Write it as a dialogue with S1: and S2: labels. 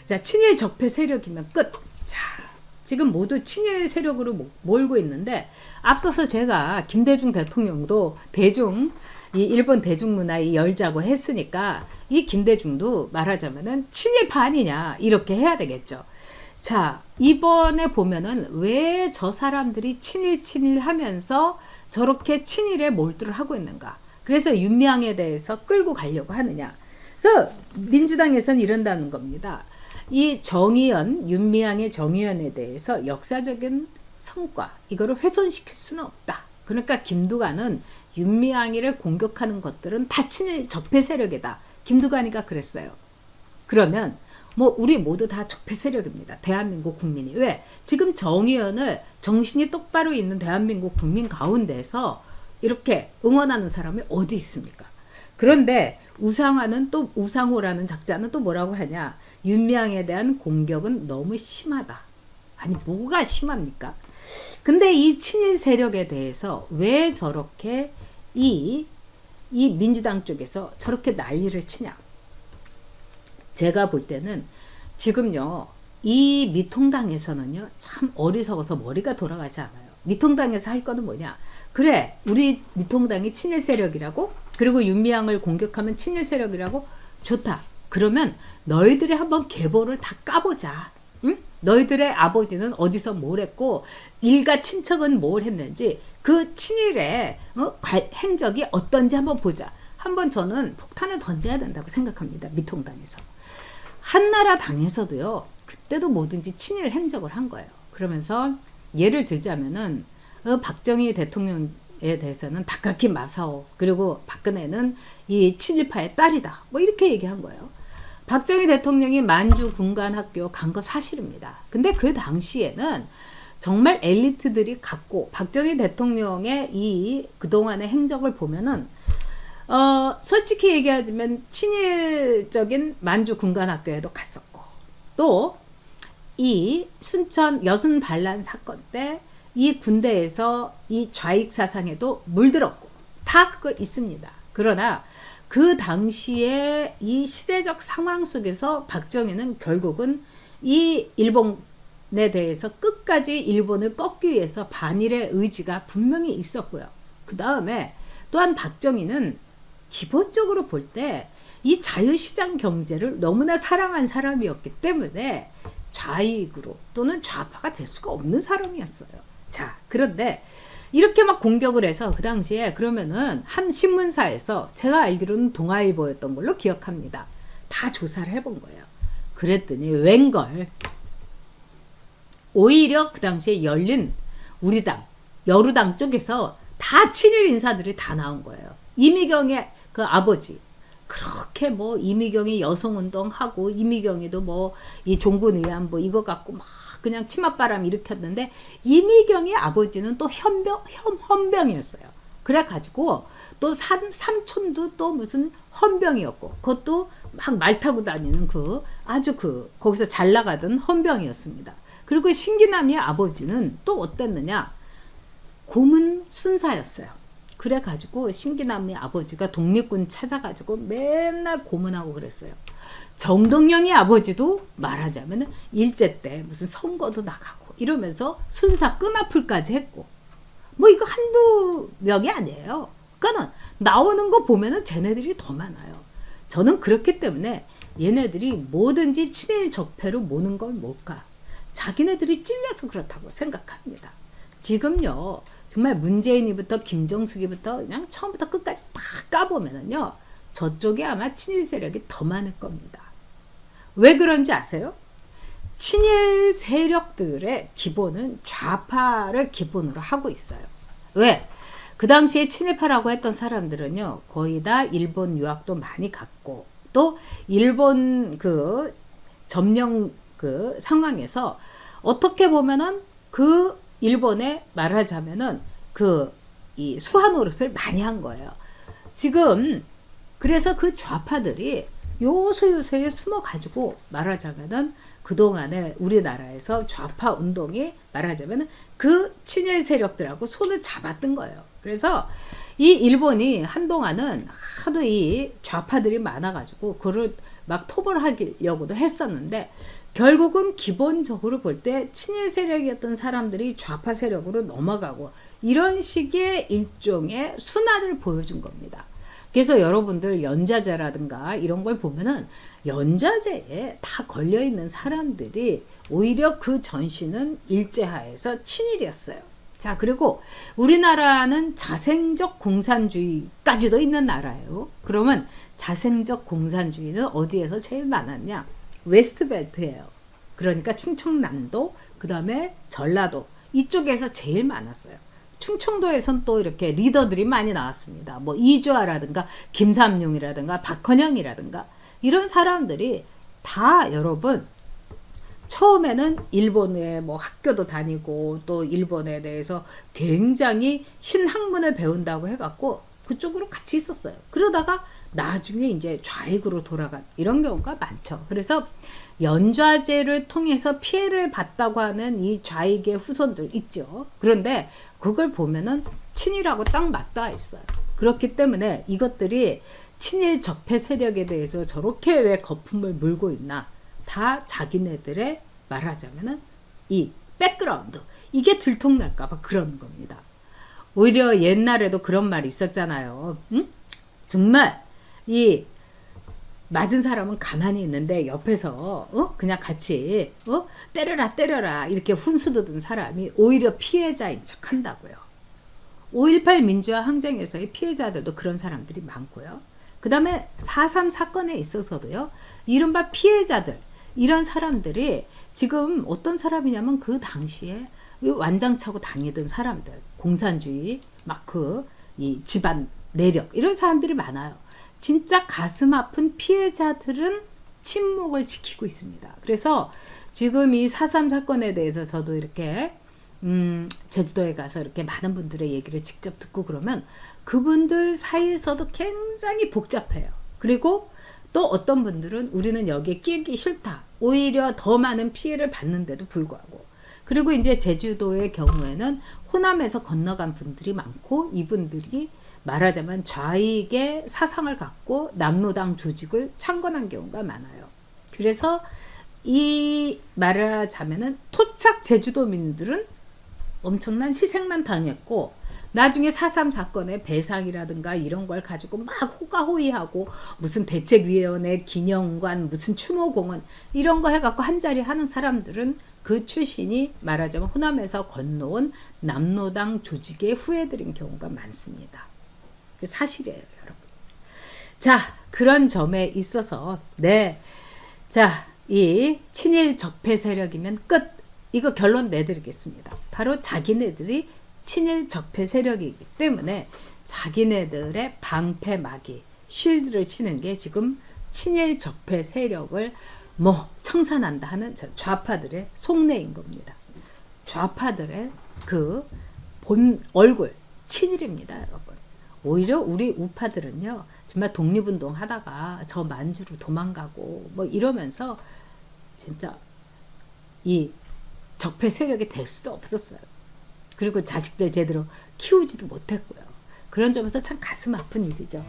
S1: 자, 친일 적폐 세력이면 끝. 자, 지금 모두 친일 세력으로 몰고 있는데, 앞서서 제가 김대중 대통령도 이 일본 대중문화에 열자고 했으니까 이 김대중도 말하자면은 친일파 아니냐 이렇게 해야 되겠죠. 자, 이번에 보면은 왜 저 사람들이 친일 하면서 저렇게 친일에 몰두를 하고 있는가. 그래서 윤미향에 대해서 끌고 가려고 하느냐. 그래서 민주당에서는 이런다는 겁니다. 이 정의연, 윤미향의 정의연에 대해서 역사적인 성과, 이거를 훼손시킬 수는 없다. 그러니까 김두관은 윤미향이를 공격하는 것들은 다 친일 적폐 세력이다. 김두관이가 그랬어요. 그러면 뭐 우리 모두 다 적폐 세력입니다. 대한민국 국민이. 왜? 지금 정의연을 정신이 똑바로 있는 대한민국 국민 가운데서 이렇게 응원하는 사람이 어디 있습니까? 그런데 우상호라는 작자는 또 뭐라고 하냐? 윤미향에 대한 공격은 너무 심하다. 아니 뭐가 심합니까? 근데 이 친일 세력에 대해서 왜 저렇게 이 민주당 쪽에서 저렇게 난리를 치냐? 제가 볼 때는 지금요, 이 미통당에서는요, 참 어리석어서 머리가 돌아가지 않아요. 미통당에서 할 거는 뭐냐? 그래, 우리 미통당이 친일 세력이라고? 그리고 윤미향을 공격하면 친일 세력이라고? 좋다. 그러면 너희들이 한번 계보를 다 까보자. 응? 너희들의 아버지는 어디서 뭘 했고, 일가 친척은 뭘 했는지, 그 친일의 행적이 어떤지 한번 보자. 한번 저는 폭탄을 던져야 된다고 생각합니다. 미통당에서. 한나라 당에서도요, 그때도 뭐든지 친일 행적을 한 거예요. 그러면서 예를 들자면은 박정희 대통령에 대해서는 다카키 마사오, 그리고 박근혜는 이 친일파의 딸이다. 뭐 이렇게 얘기한 거예요. 박정희 대통령이 만주 군관학교 간 거 사실입니다. 근데 그 당시에는 정말 엘리트들이 갔고, 박정희 대통령의 이 그동안의 행적을 보면은 솔직히 얘기하자면 친일적인 만주 군관학교에도 갔었고, 또 이 순천 여순 반란 사건 때 이 군대에서 이 좌익 사상에도 물들었고, 다 그거 있습니다. 그러나 그 당시에 이 시대적 상황 속에서 박정희는 결국은 이 일본에 대해서 끝까지 일본을 꺾기 위해서 반일의 의지가 분명히 있었고요. 그 다음에 또한 박정희는 기본적으로 볼 때 이 자유시장 경제를 너무나 사랑한 사람이었기 때문에 좌익으로 또는 좌파가 될 수가 없는 사람이었어요. 자, 그런데 이렇게 막 공격을 해서 그 당시에 그러면은 한 신문사에서 제가 알기로는 동아일보였던 걸로 기억합니다. 다 조사를 해본 거예요. 그랬더니 웬걸 오히려 그 당시에 열린 우리당, 여루당 쪽에서 다 친일 인사들이 다 나온 거예요. 이미경의 그 아버지, 그렇게 뭐 이미경이 여성운동하고 이미경이도 뭐 이 종군의안부 이거 갖고 막 그냥 치맛바람 일으켰는데, 이미경의 아버지는 또 헌병이었어요. 그래가지고 또 삼촌도 또 무슨 헌병이었고, 그것도 막 말 타고 다니는 아주 거기서 잘 나가던 헌병이었습니다. 그리고 신기남의 아버지는 또 어땠느냐? 고문 순사였어요. 그래가지고 신기남의 아버지가 독립군 찾아가지고 맨날 고문하고 그랬어요. 정동영의 아버지도 말하자면 일제 때 무슨 선거도 나가고 이러면서 순사 끈앞을까지 했고, 뭐 이거 한두 명이 아니에요. 그러니까 나오는 거 보면은 쟤네들이 더 많아요. 저는 그렇기 때문에 얘네들이 뭐든지 친일 적폐로 모는 건 뭘까? 자기네들이 찔려서 그렇다고 생각합니다. 지금요, 정말 문재인이부터 김정숙이부터 그냥 처음부터 끝까지 다 까보면은요, 저쪽에 아마 친일 세력이 더 많을 겁니다. 왜 그런지 아세요? 친일 세력들의 기본은 좌파를 기본으로 하고 있어요. 왜? 그 당시에 친일파라고 했던 사람들은요, 거의 다 일본 유학도 많이 갔고, 또 일본 점령 상황에서 어떻게 보면은 일본에 말하자면은 이 수하 노릇을 많이 한 거예요. 지금 그래서 그 좌파들이 요소요소에 숨어가지고 말하자면은 그동안에 우리나라에서 좌파 운동이 말하자면은 그 친일 세력들하고 손을 잡았던 거예요. 그래서 이 일본이 한동안은 하도 이 좌파들이 많아가지고 그를 막 토벌하려고도 했었는데 결국은 기본적으로 볼 때 친일 세력이었던 사람들이 좌파 세력으로 넘어가고 이런 식의 일종의 순환을 보여준 겁니다. 그래서 여러분들 연좌제라든가 이런 걸 보면은 연좌제에 다 걸려있는 사람들이 오히려 그 전신은 일제하에서 친일이었어요. 자, 그리고 우리나라는 자생적 공산주의까지도 있는 나라예요. 그러면 자생적 공산주의는 어디에서 제일 많았냐? 웨스트벨트예요. 그러니까 충청남도, 그 다음에 전라도 이쪽에서 제일 많았어요. 충청도에선 또 이렇게 리더들이 많이 나왔습니다. 뭐 이주아라든가 김삼룡이라든가 박헌영이라든가 이런 사람들이 다 여러분 처음에는 일본에 뭐 학교도 다니고 또 일본에 대해서 굉장히 신학문을 배운다고 해갖고 그쪽으로 같이 있었어요. 그러다가 나중에 이제 좌익으로 돌아간 이런 경우가 많죠. 그래서 연좌제를 통해서 피해를 봤다고 하는 이 좌익의 후손들 있죠. 그런데 그걸 보면은 친일하고 딱 맞닿아 있어요. 그렇기 때문에 이것들이 친일 적폐 세력에 대해서 저렇게 왜 거품을 물고 있나? 다 자기네들의 말하자면은 이 백그라운드 이게 들통날까봐 그러는 겁니다. 오히려 옛날에도 그런 말이 있었잖아요. 응? 정말 이 맞은 사람은 가만히 있는데 옆에서 그냥 같이 때려라 이렇게 훈수두던 사람이 오히려 피해자인 척 한다고요. 5.18 민주화 항쟁에서의 피해자들도 그런 사람들이 많고요. 그 다음에 4.3 사건에 있어서도요. 이른바 피해자들 이런 사람들이 지금 어떤 사람이냐면 그 당시에 완장차고 다니던 사람들 공산주의 마크 이 집안 내력 이런 사람들이 많아요. 진짜 가슴 아픈 피해자들은 침묵을 지키고 있습니다. 그래서 지금 이 4.3 사건에 대해서 저도 이렇게 제주도에 가서 이렇게 많은 분들의 얘기를 직접 듣고 그러면 그분들 사이에서도 굉장히 복잡해요. 그리고 또 어떤 분들은 우리는 여기에 끼기 싫다. 오히려 더 많은 피해를 받는데도 불구하고. 그리고 이제 제주도의 경우에는 호남에서 건너간 분들이 많고 이분들이 말하자면 좌익의 사상을 갖고 남로당 조직을 창건한 경우가 많아요. 그래서 이 말하자면은 토착 제주도민들은 엄청난 희생만 당했고 나중에 4.3 사건의 배상이라든가 이런 걸 가지고 막 호가호위하고 무슨 대책위원회 기념관 무슨 추모공원 이런 거 해갖고 한자리 하는 사람들은 그 출신이 말하자면 호남에서 건너온 남로당 조직의 후예들인 경우가 많습니다. 사실이에요, 여러분. 자, 그런 점에 있어서 자, 이 친일 적폐 세력이면 끝. 이거 결론 내드리겠습니다. 바로 자기네들이 친일 적폐 세력이기 때문에 자기네들의 방패막이 쉴드를 치는 게 지금 친일 적폐 세력을 뭐 청산한다 하는 좌파들의 속내인 겁니다. 좌파들의 그 본 얼굴 친일입니다, 여러분. 오히려 우리 우파들은요 정말 독립운동 하다가 저 만주로 도망가고 뭐 이러면서 진짜 이 적폐 세력이 될 수도 없었어요. 그리고 자식들 제대로 키우지도 못했고요. 그런 점에서 참 가슴 아픈 일이죠.